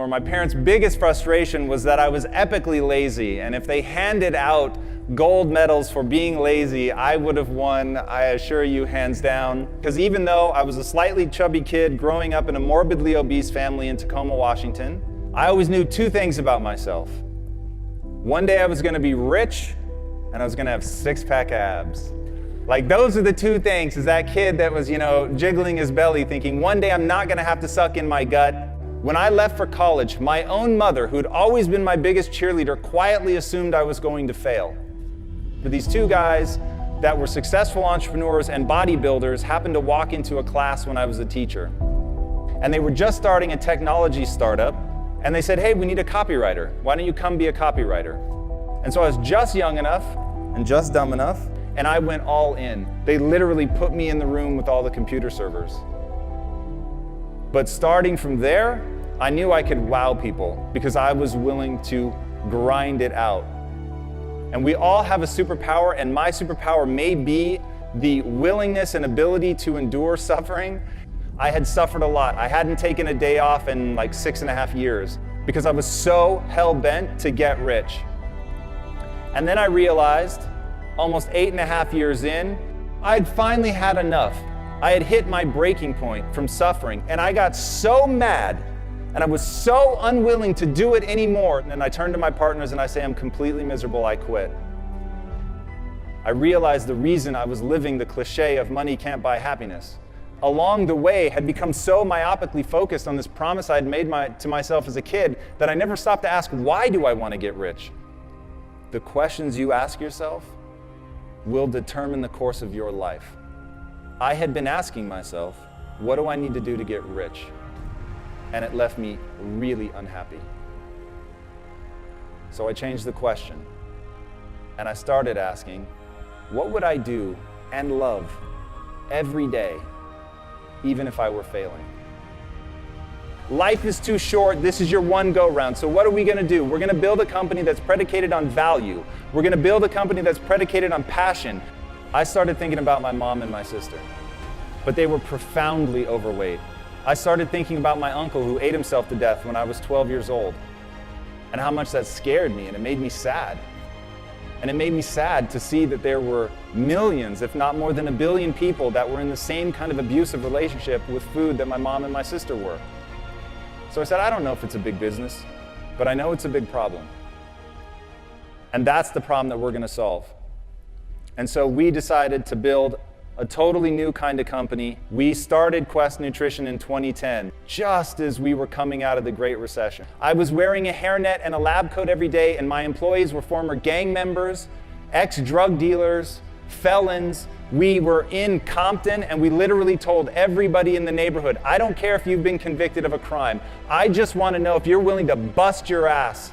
entrepreneur, my parents' biggest frustration was that I was epically lazy, and if they handed out gold medals for being lazy, I would have won, I assure you, hands down. Because even though I was a slightly chubby kid growing up in a morbidly obese family in Tacoma, Washington, I always knew two things about myself. One day I was going to be rich, and I was going to have six-pack abs. Like, those are the two things, as that kid that was, jiggling his belly thinking, one day I'm not going to have to suck in my gut. When I left for college, my own mother, who'd always been my biggest cheerleader, quietly assumed I was going to fail. But these two guys that were successful entrepreneurs and bodybuilders happened to walk into a class when I was a teacher. And they were just starting a technology startup, and they said, hey, we need a copywriter. Why don't you come be a copywriter? And so I was just young enough and just dumb enough, and I went all in. They literally put me in the room with all the computer servers. But starting from there, I knew I could wow people because I was willing to grind it out. And we all have a superpower, and my superpower may be the willingness and ability to endure suffering. I had suffered a lot. I hadn't taken a day off in like 6.5 years because I was so hell-bent to get rich. And then I realized, almost 8.5 years in, I'd finally had enough. I had hit my breaking point from suffering, and I got so mad, and I was so unwilling to do it anymore. And I turned to my partners and I say, I'm completely miserable, I quit. I realized the reason I was living the cliche of money can't buy happiness. Along the way, had become so myopically focused on this promise I had made to myself as a kid that I never stopped to ask, why do I want to get rich? The questions you ask yourself will determine the course of your life. I had been asking myself, what do I need to do to get rich? And it left me really unhappy. So I changed the question, and I started asking, what would I do and love every day, even if I were failing? Life is too short. This is your one go-round. So what are we going to do? We're going to build a company that's predicated on value. We're going to build a company that's predicated on passion. I started thinking about my mom and my sister, but they were profoundly overweight. I started thinking about my uncle who ate himself to death when I was 12 years old, and how much that scared me, and it made me sad. And it made me sad to see that there were millions, if not more than 1 billion people that were in the same kind of abusive relationship with food that my mom and my sister were. So I said, I don't know if it's a big business, but I know it's a big problem. And that's the problem that we're going to solve. And so we decided to build a totally new kind of company. We started Quest Nutrition in 2010, just as we were coming out of the Great Recession. I was wearing a hairnet and a lab coat every day, and my employees were former gang members, ex-drug dealers, felons. We were in Compton, and we literally told everybody in the neighborhood, I don't care if you've been convicted of a crime. I just want to know if you're willing to bust your ass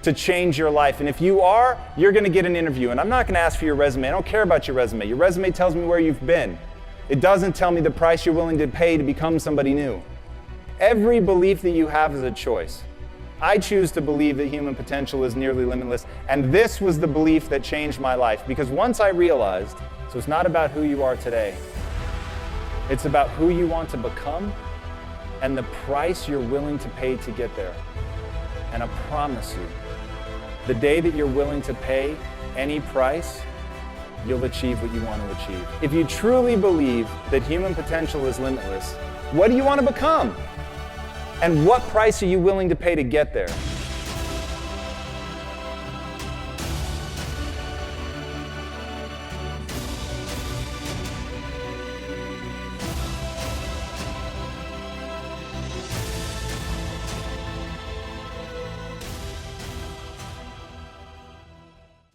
to change your life. And if you are, you're going to get an interview. And I'm not going to ask for your resume. I don't care about your resume. Your resume tells me where you've been. It doesn't tell me the price you're willing to pay to become somebody new. Every belief that you have is a choice. I choose to believe that human potential is nearly limitless. And this was the belief that changed my life. Because once I realized, so it's not about who you are today. It's about who you want to become and the price you're willing to pay to get there. And I promise you, the day that you're willing to pay any price, you'll achieve what you want to achieve. If you truly believe that human potential is limitless, what do you want to become? And what price are you willing to pay to get there?